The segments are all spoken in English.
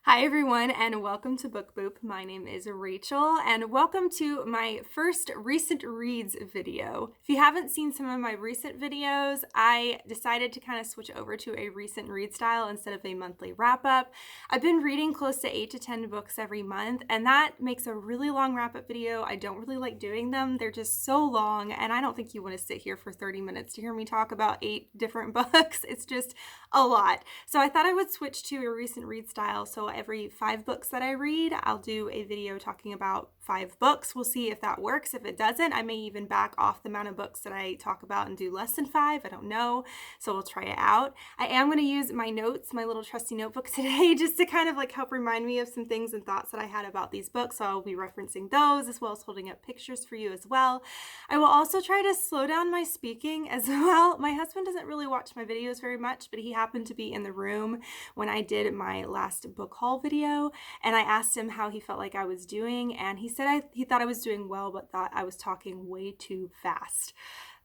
Hi everyone, and welcome to Book Boop. My name is Rachel, and welcome to my first recent reads video. If you haven't seen some of my recent videos, I decided to kind of switch over to a recent read style instead of a monthly wrap-up. I've been reading close to 8 to 10 books every month, and that makes a really long wrap-up video. I don't really like doing them. They're just so long, and I don't think you want to sit here for 30 minutes to hear me talk about 8 different books. It's just a lot. So I thought I would switch to a recent read style. So every 5 books that I read, I'll do a video talking about 5 books. We'll see if that works. If it doesn't, I may even back off the amount of books that I talk about and do less than 5. I don't know. So we'll try it out. I am going to use my notes, my little trusty notebook today, just to kind of like help remind me of some things and thoughts that I had about these books. So I'll be referencing those as well as holding up pictures for you as well. I will also try to slow down my speaking as well. My husband doesn't really watch my videos very much, but he happened to be in the room when I did my last book haul video, and I asked him how he felt like I was doing, and he said he thought I was doing well, but thought I was talking way too fast.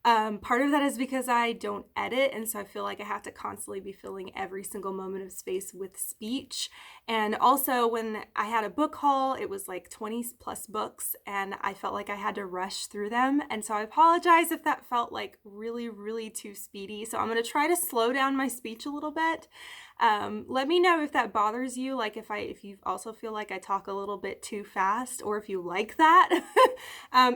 Part of that is because I don't edit, and so I feel like I have to constantly be filling every single moment of space with speech. And also when I had a book haul, it was like 20 plus books, and I felt like I had to rush through them. And so I apologize if that felt like really, really too speedy. So I'm going to try to slow down my speech a little bit. Let me know if that bothers you, like if you also feel like I talk a little bit too fast, or if you like that.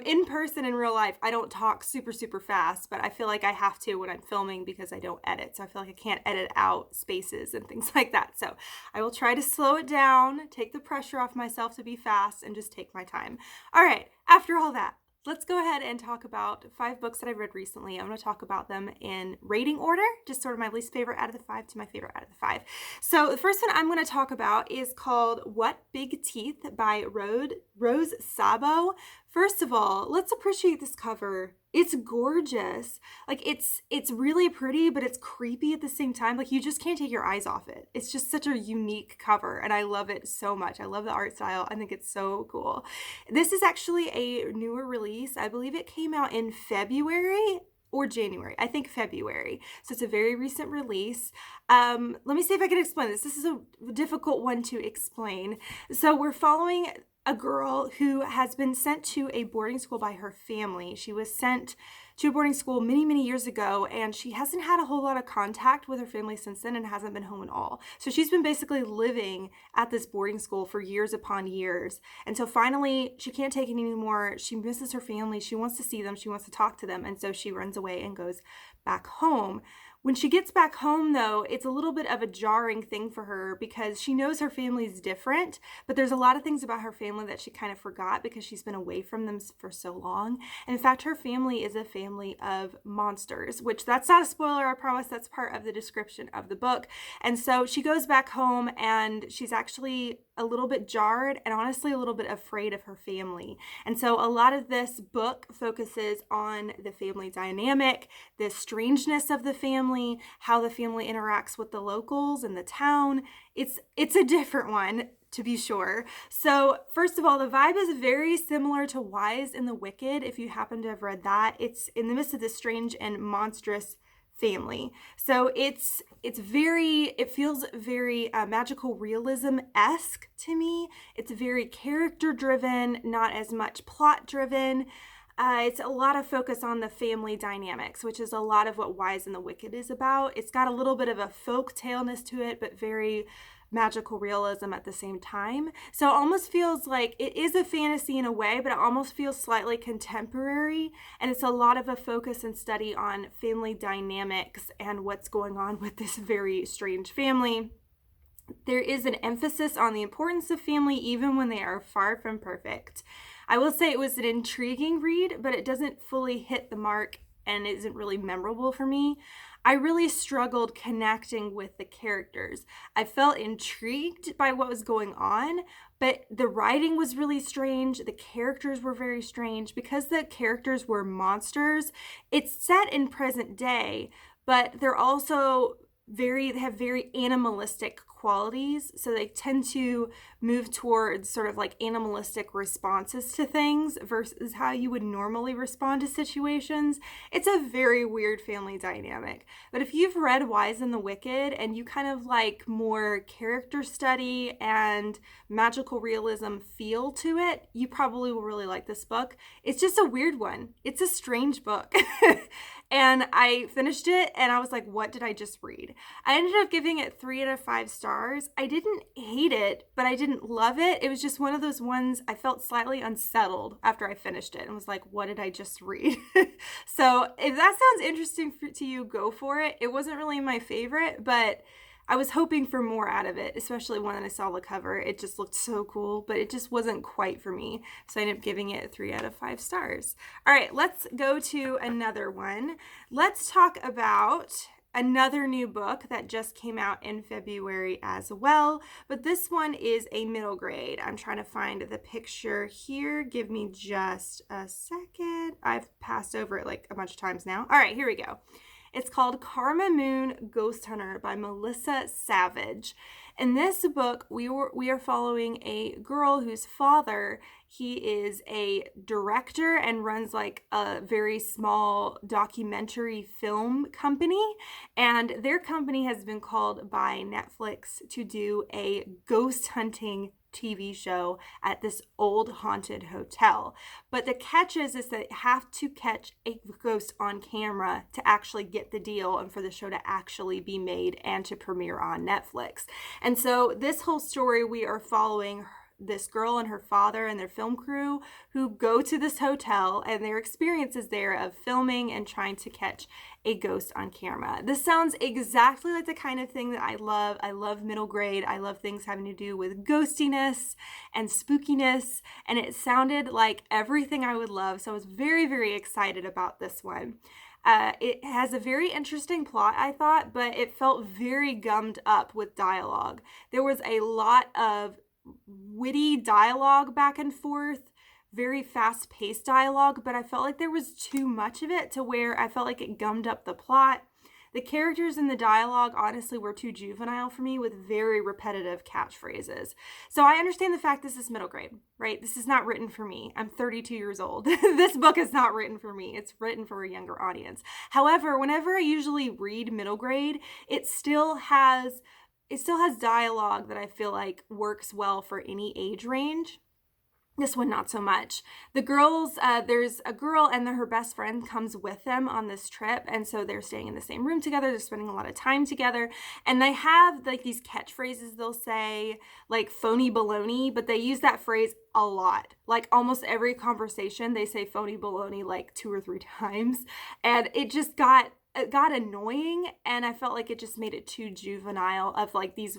In person, in real life, I don't talk super, super fast, but I feel like I have to when I'm filming because I don't edit. So I feel like I can't edit out spaces and things like that. So I will try to slow it down, take the pressure off myself to be fast, and just take my time. All right, after all that, let's go ahead and talk about 5 books that I've read recently. I'm going to talk about them in rating order, just sort of my least favorite out of the 5 to my favorite out of the 5. So the first one I'm going to talk about is called What Big Teeth by Rose Szabo. First of all, let's appreciate this cover. It's gorgeous. Like it's really pretty, but it's creepy at the same time. Like you just can't take your eyes off it. It's just such a unique cover, and I love it so much. I love the art style. I think it's so cool. This is actually a newer release. I believe it came out in February or January. I think February. So it's a very recent release. Let me see if I can explain this. This is a difficult one to explain. So we're following a girl who has been sent to a boarding school by her family. She was sent to a boarding school many, many years ago, and she hasn't had a whole lot of contact with her family since then and hasn't been home at all. So she's been basically living at this boarding school for years upon years. And so finally, she can't take it anymore. She misses her family. She wants to see them. She wants to talk to them. And so she runs away and goes back home. When she gets back home, though, it's a little bit of a jarring thing for her because she knows her family's different, but there's a lot of things about her family that she kind of forgot because she's been away from them for so long. And in fact, her family is a family of monsters, which that's not a spoiler, I promise. That's part of the description of the book. And so she goes back home and she's actually a little bit jarred and honestly a little bit afraid of her family. And so a lot of this book focuses on the family dynamic, the strangeness of the family, how the family interacts with the locals and the town. It's a different one, to be sure. So first of all, the vibe is very similar to Wise and the Wicked, if you happen to have read that. It's in the midst of this strange and monstrous family. So it feels very magical realism-esque to me. It's very character driven, not as much plot driven. It's a lot of focus on the family dynamics, which is a lot of what Wise and the Wicked is about. It's got a little bit of a folk tale-ness to it, but very magical realism at the same time. So it almost feels like it is a fantasy in a way, but it almost feels slightly contemporary. And it's a lot of a focus and study on family dynamics and what's going on with this very strange family. There is an emphasis on the importance of family, even when they are far from perfect. I will say it was an intriguing read, but it doesn't fully hit the mark and isn't really memorable for me. I really struggled connecting with the characters. I felt intrigued by what was going on, but the writing was really strange. The characters were very strange. Because the characters were monsters, it's set in present day, but they're also they have very animalistic qualities. So they tend to move towards sort of like animalistic responses to things versus how you would normally respond to situations. It's a very weird family dynamic. But if you've read Wise and the Wicked and you kind of like more character study and magical realism feel to it, you probably will really like this book. It's just a weird one. It's a strange book. And I finished it and I was like, what did I just read? I ended up giving it 3 out of 5 stars. I didn't hate it, but I didn't love it. It was just one of those ones I felt slightly unsettled after I finished it and was like, what did I just read? So if that sounds interesting to you, go for it. It wasn't really my favorite, but I was hoping for more out of it, especially when I saw the cover. It just looked so cool, but it just wasn't quite for me. So I ended up giving it 3 out of 5 stars. All right, let's go to another one. Let's talk about another new book that just came out in February as well, but this one is a middle grade. I'm trying to find the picture here. Give me just a second. I've passed over it like a bunch of times now. All right, here we go. It's called Karma Moon Ghost Hunter by Melissa Savage. In this book, we are following a girl whose father, he is a director and runs like a very small documentary film company. And their company has been called by Netflix to do a ghost hunting TV show at this old haunted hotel. But the catch is that they have to catch a ghost on camera to actually get the deal and for the show to actually be made and to premiere on Netflix. And so this whole story, we are following this girl and her father and their film crew who go to this hotel and their experiences there of filming and trying to catch a ghost on camera. This sounds exactly like the kind of thing that I love. I love middle grade. I love things having to do with ghostiness and spookiness, and it sounded like everything I would love. So I was very, very excited about this one. It has a very interesting plot, I thought, but it felt very gummed up with dialogue. There was a lot of witty dialogue back and forth, very fast-paced dialogue, but I felt like there was too much of it to where I felt like it gummed up the plot. The characters in the dialogue honestly were too juvenile for me with very repetitive catchphrases. So I understand the fact this is middle grade, right? This is not written for me. I'm 32 years old. This book is not written for me. It's written for a younger audience. However, whenever I usually read middle grade, it still has dialogue that I feel like works well for any age range. This one, not so much. The girls, there's a girl and her best friend comes with them on this trip. And so they're staying in the same room together. They're spending a lot of time together. And they have like these catchphrases they'll say, like phony baloney, but they use that phrase a lot. Like almost every conversation, they say phony baloney like 2 or 3 times. And it got annoying, and I felt like it just made it too juvenile of like these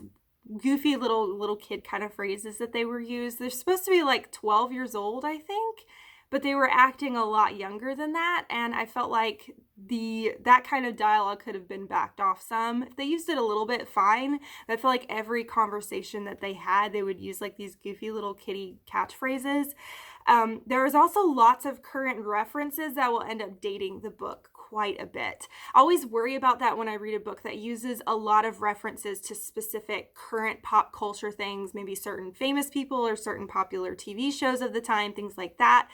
goofy little kid kind of phrases that they were used. They're supposed to be like 12 years old, I think, but they were acting a lot younger than that, and I felt like that kind of dialogue could have been backed off some. If they used it a little bit, fine. But I feel like every conversation that they had, they would use like these goofy little kitty catchphrases. There was also lots of current references that will end up dating the book quite a bit. I always worry about that when I read a book that uses a lot of references to specific current pop culture things, maybe certain famous people or certain popular TV shows of the time, things like that.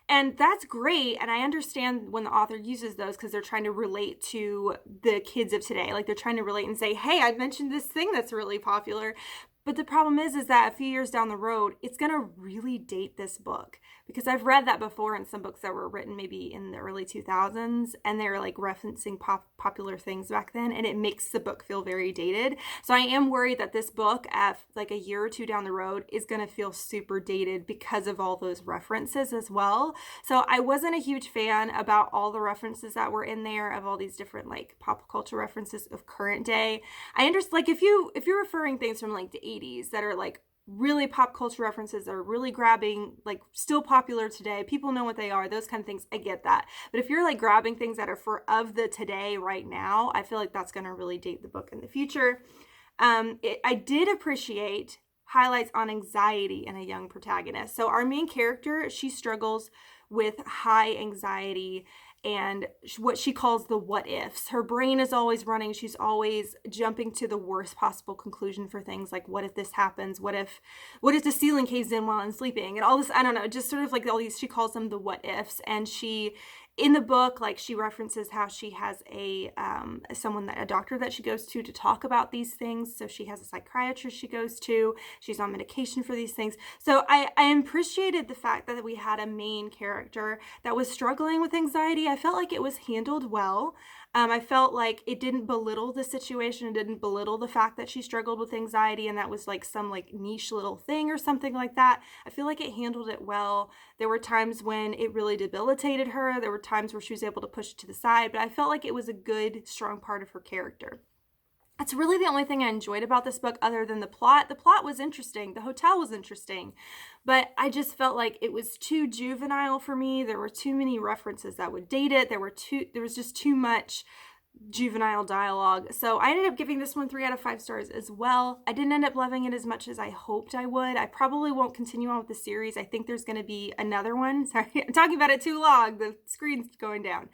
And that's great. And I understand when the author uses those because they're trying to relate to the kids of today. Like they're trying to relate and say, hey, I mentioned this thing that's really popular. But the problem is that a few years down the road, it's going to really date this book, because I've read that before in some books that were written maybe in the early 2000s, and they're like referencing popular things back then, and it makes the book feel very dated. So I am worried that this book, at like a year or two down the road, is going to feel super dated because of all those references as well. So I wasn't a huge fan about all the references that were in there of all these different like pop culture references of current day. I understand, like if you're referring things from like the 80s that are like really pop culture references that are really grabbing, like still popular today, people know what they are, those kind of things, I get that. But if you're like grabbing things that are of the today right now, I feel like that's going to really date the book in the future. I did appreciate highlights on anxiety in a young protagonist. So our main character, she struggles with high anxiety, and what she calls the what ifs. Her brain is always running. She's always jumping to the worst possible conclusion for things like, what if this happens? What if the ceiling caves in while I'm sleeping? And all this, I don't know, just sort of like all these, she calls them the what ifs. And she, in the book, like, she references how she has a doctor that she goes to talk about these things. So she has a psychiatrist she goes to. She's on medication for these things. So I appreciated the fact that we had a main character that was struggling with anxiety. I felt like it was handled well. I felt like it didn't belittle the situation. It didn't belittle the fact that she struggled with anxiety and that was like some like niche little thing or something like that. I feel like it handled it well. There were times when it really debilitated her. There were times where she was able to push it to the side, but I felt like it was a good, strong part of her character. That's really the only thing I enjoyed about this book other than the plot. The plot was interesting. The hotel was interesting. But I just felt like it was too juvenile for me. There were too many references that would date it. There was just too much juvenile dialogue. So I ended up giving this one 3 out of 5 stars as well. I didn't end up loving it as much as I hoped I would. I probably won't continue on with the series. I think there's going to be another one. Sorry, I'm talking about it too long. The screen's going down.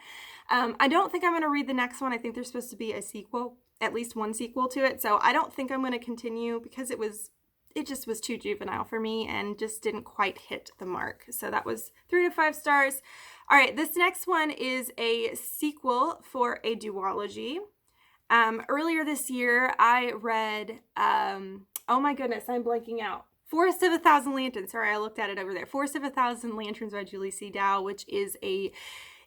I don't think I'm going to read the next one. I think there's supposed to be a sequel, at least one sequel to it. So I don't think I'm going to continue because it just was too juvenile for me and just didn't quite hit the mark. So that was 3 to 5 stars. All right, this next one is a sequel for a duology. Earlier this year, I read, oh my goodness, I'm blanking out. Forest of a Thousand Lanterns. Sorry, I looked at it over there. Forest of a Thousand Lanterns by Julie C. Dow, which is a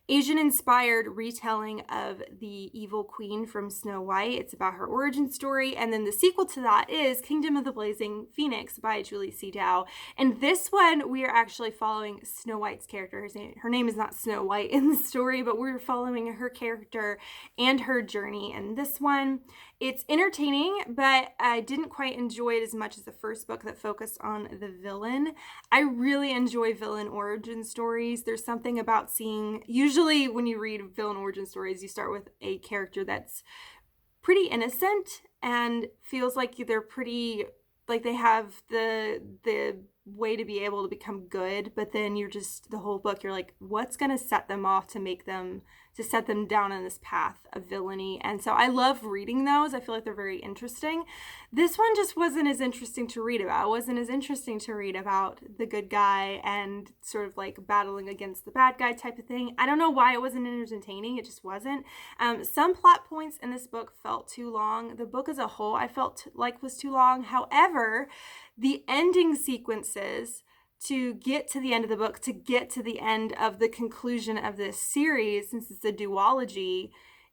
Asian-inspired retelling of the evil queen from Snow White. It's about her origin story. And then the sequel to that is Kingdom of the Blazing Phoenix by Julie C. Dow. And this one, we are actually following Snow White's character. Her name is not Snow White in the story, but we're following her character and her journey in this one. It's entertaining, but I didn't quite enjoy it as much as the first book that focused on the villain. I really enjoy villain origin stories. There's something about seeing, usually when you read villain origin stories, you start with a character that's pretty innocent and feels like they're pretty, like they have the way to be able to become good, but then you're just, the whole book, you're like, what's going to set them off to set them down on this path of villainy? And so I love reading those. I feel like they're very interesting. This one just wasn't as interesting to read about. It wasn't as interesting to read about the good guy and sort of like battling against the bad guy type of thing. I don't know why it wasn't entertaining. It just wasn't. Some plot points in this book felt too long. The book as a whole, I felt like was too long. However, the ending sequences to get to the end of the book, to get to the end of the conclusion of this series, since it's a duology,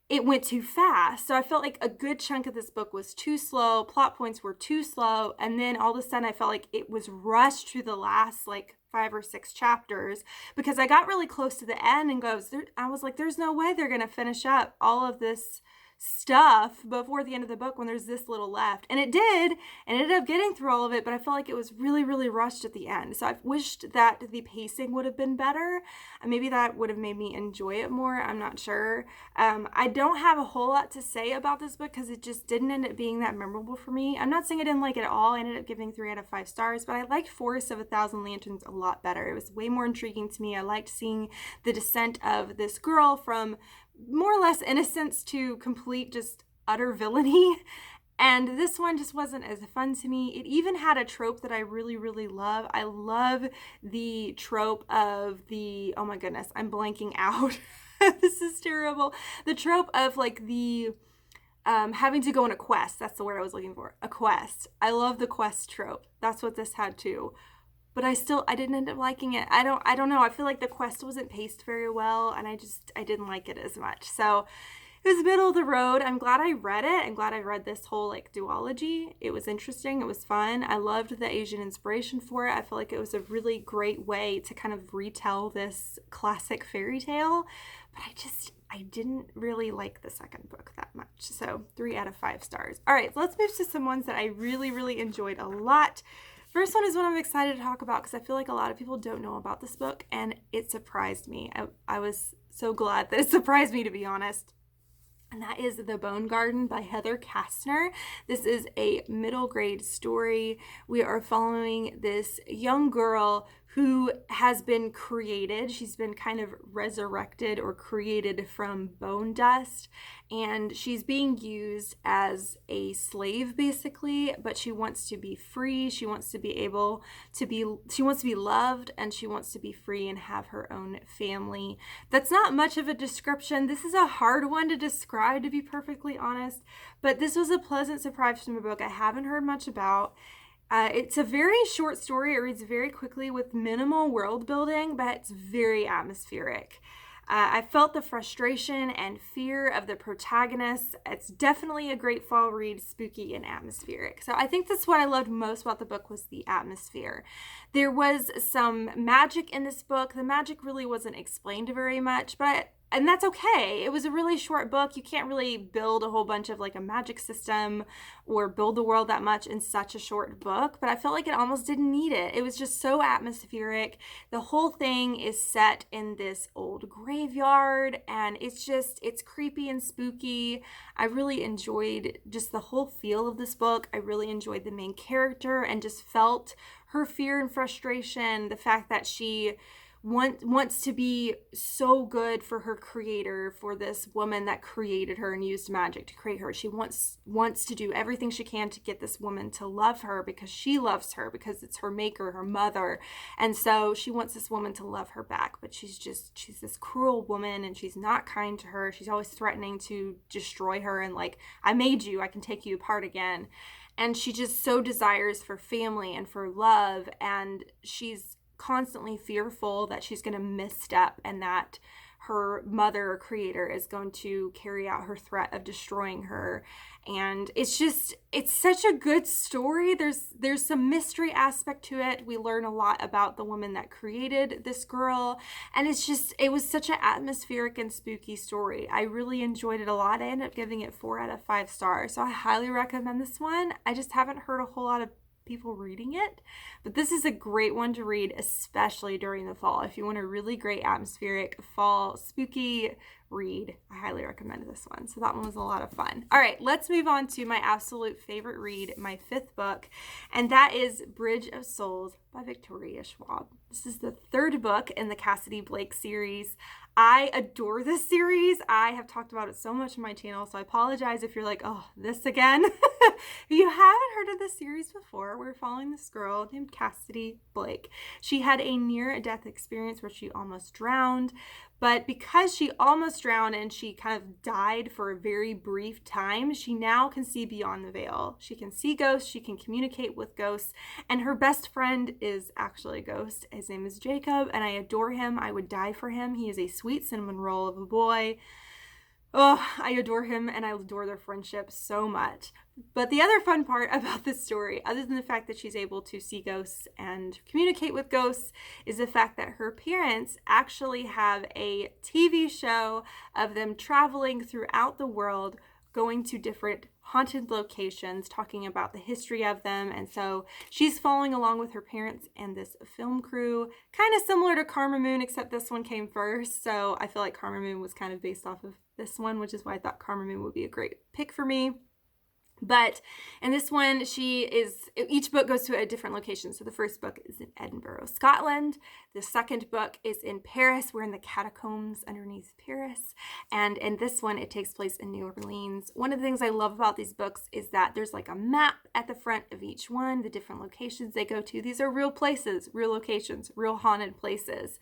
it went too fast. So I felt like a good chunk of this book was too slow. Plot points were too slow. And then all of a sudden I felt like it was rushed through the last like 5 or 6 chapters because I got really close to the end and I was like, there's no way they're going to finish up all of this stuff before the end of the book when there's this little left. And it did, and ended up getting through all of it, but I felt like it was really, really rushed at the end. So I wished that the pacing would have been better. Maybe that would have made me enjoy it more. I'm not sure. I don't have a whole lot to say about this book because it just didn't end up being that memorable for me. I'm not saying I didn't like it at all. I ended up giving 3 out of 5 stars, but I liked Forest of a Thousand Lanterns a lot better. It was way more intriguing to me. I liked seeing the descent of this girl from more or less innocence to complete just utter villainy. And this one just wasn't as fun to me. It even had a trope that I really, really love. I love the trope of the, oh my goodness, I'm blanking out. This is terrible. The trope of like the having to go on a quest. That's the word I was looking for. A quest. I love the quest trope. That's what this had too. But I didn't end up liking it. I don't know. I feel like the quest wasn't paced very well, and I didn't like it as much. So it was middle of the road. I'm glad I read it. I'm glad I read this whole like duology. It was interesting. It was fun. I loved the Asian inspiration for it. I feel like it was a really great way to kind of retell this classic fairy tale. But I didn't really like the second book that much. So 3 out of 5 stars. All right, so let's move to some ones that I really, really enjoyed a lot. First one is one I'm excited to talk about because I feel like a lot of people don't know about this book, and it surprised me. I was so glad that it surprised me, to be honest. And that is The Bone Garden by Heather Kassner. This is a middle grade story. We are following this young girl who has been created. She's been kind of resurrected or created from bone dust, and she's being used as a slave basically, but she wants to be free. She wants to be able to be, she wants to be loved, and she wants to be free and have her own family. That's not much of a description. This is a hard one to describe, to be perfectly honest, but this was a pleasant surprise from a book I haven't heard much about. It's a very short story. It reads very quickly with minimal world building, but it's very atmospheric. I felt the frustration and fear of the protagonists. It's definitely a great fall read, spooky and atmospheric. So I think that's what I loved most about the book, was the atmosphere. There was some magic in this book. The magic really wasn't explained very much, and that's okay. It was a really short book. You can't really build a whole bunch of like a magic system or build the world that much in such a short book, but I felt like it almost didn't need it. It was just so atmospheric. The whole thing is set in this old graveyard, and it's creepy and spooky. I really enjoyed just the whole feel of this book. I really enjoyed the main character and just felt her fear and frustration, the fact that she wants to be so good for her creator, for this woman that created her and used magic to create her. She wants to do everything she can to get this woman to love her because she loves her, because it's her maker, her mother. And so she wants this woman to love her back, but she's this cruel woman, and she's not kind to her. She's always threatening to destroy her and like, I made you, I can take you apart again. And she just so desires for family and for love, and she's constantly fearful that she's going to misstep and that her mother or creator is going to carry out her threat of destroying her. And it's such a good story. There's some mystery aspect to it. We learn a lot about the woman that created this girl, and it was such an atmospheric and spooky story. I really enjoyed it a lot. I ended up giving it 4 out of 5 stars, so I highly recommend this one. I just haven't heard a whole lot of people reading it, but this is a great one to read, especially during the fall. If you want a really great atmospheric fall spooky read, I highly recommend this one. So that one was a lot of fun. All right, let's move on to my absolute favorite read, my 5th book, and that is Bridge of Souls by Victoria Schwab. This is the 3rd book in the Cassidy Blake series. I adore this series. I have talked about it so much on my channel, so I apologize if you're like, oh, this again. If you haven't heard of this series before, we're following this girl named Cassidy Blake. She had a near-death experience where she almost drowned, but because she almost drowned and she kind of died for a very brief time, she now can see beyond the veil. She can see ghosts, she can communicate with ghosts, and her best friend is actually a ghost. His name is Jacob, and I adore him. I would die for him. He is a sweet cinnamon roll of a boy. Oh, I adore him, and I adore their friendship so much. But the other fun part about this story, other than the fact that she's able to see ghosts and communicate with ghosts, is the fact that her parents actually have a TV show of them traveling throughout the world, going to different haunted locations, talking about the history of them. And so she's following along with her parents and this film crew, kind of similar to Karma Moon, except this one came first. So I feel like Karma Moon was kind of based off of this one, which is why I thought Karma Moon would be a great pick for me. But in this one, each book goes to a different location. So the first book is in Edinburgh, Scotland. The second book is in Paris. We're in the catacombs underneath Paris. And in this one, it takes place in New Orleans. One of the things I love about these books is that there's like a map at the front of each one, the different locations they go to. These are real places, real locations, real haunted places.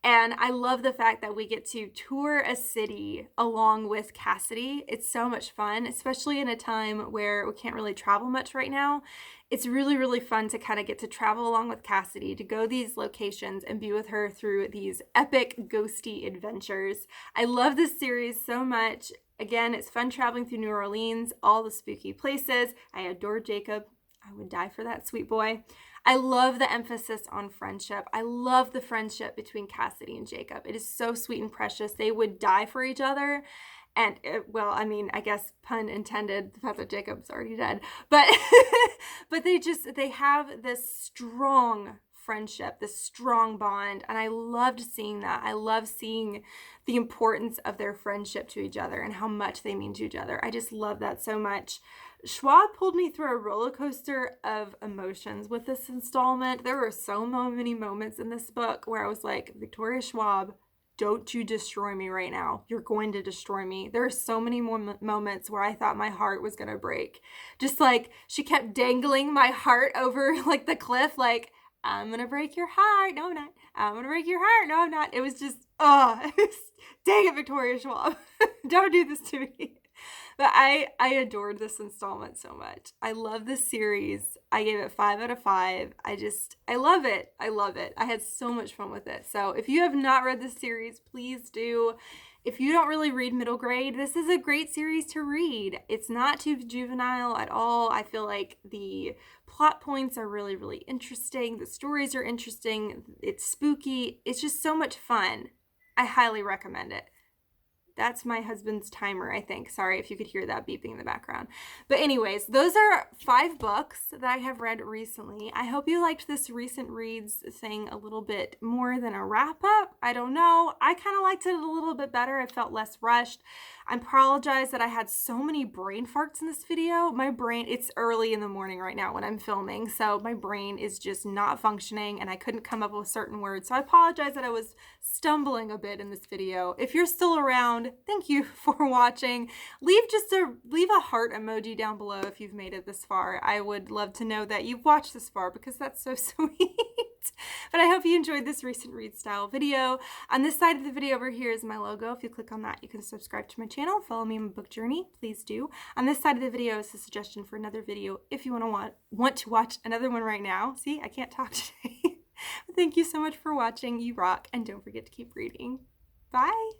And I love the fact that we get to tour a city along with Cassidy. It's so much fun, especially in a time where we can't really travel much right now. It's really, really fun to kind of get to travel along with Cassidy, to go these locations and be with her through these epic ghosty adventures. I love this series so much. Again, it's fun traveling through New Orleans, all the spooky places. I adore Jacob. I would die for that sweet boy. I love the emphasis on friendship. I love the friendship between Cassidy and Jacob. It is so sweet and precious. They would die for each other. And, I guess pun intended, the fact that Jacob's already dead. But, but they have this strong friendship, this strong bond. And I loved seeing that. I love seeing the importance of their friendship to each other and how much they mean to each other. I just love that so much. Schwab pulled me through a roller coaster of emotions with this installment. There were so many moments in this book where I was like, Victoria Schwab, don't you destroy me right now. You're going to destroy me. There are so many moments where I thought my heart was going to break. Just like she kept dangling my heart over like the cliff, like, I'm going to break your heart. No, I'm not. I'm going to break your heart. No, I'm not. It was just, dang it, Victoria Schwab. Don't do this to me. But I adored this installment so much. I love this series. I gave it 5 out of 5. I love it. I love it. I had so much fun with it. So if you have not read this series, please do. If you don't really read middle grade, this is a great series to read. It's not too juvenile at all. I feel like the plot points are really, really interesting. The stories are interesting. It's spooky. It's just so much fun. I highly recommend it. That's my husband's timer, I think. Sorry if you could hear that beeping in the background. But anyways, those are 5 books that I have read recently. I hope you liked this recent reads thing a little bit more than a wrap up. I don't know. I kind of liked it a little bit better. I felt less rushed. I apologize that I had so many brain farts in this video. My brain, it's early in the morning right now when I'm filming, so my brain is just not functioning and I couldn't come up with certain words. So I apologize that I was stumbling a bit in this video. If you're still around, thank you for watching. Leave a heart emoji down below if you've made it this far. I would love to know that you've watched this far because that's so sweet. But I hope you enjoyed this recent read style video. On this side of the video over here is my logo. If you click on that, you can subscribe to my channel, follow me on my book journey. Please do. On this side of the video is a suggestion for another video if you want to watch another one right now. See, I can't talk today. Thank you so much for watching. You rock, and don't forget to keep reading. Bye.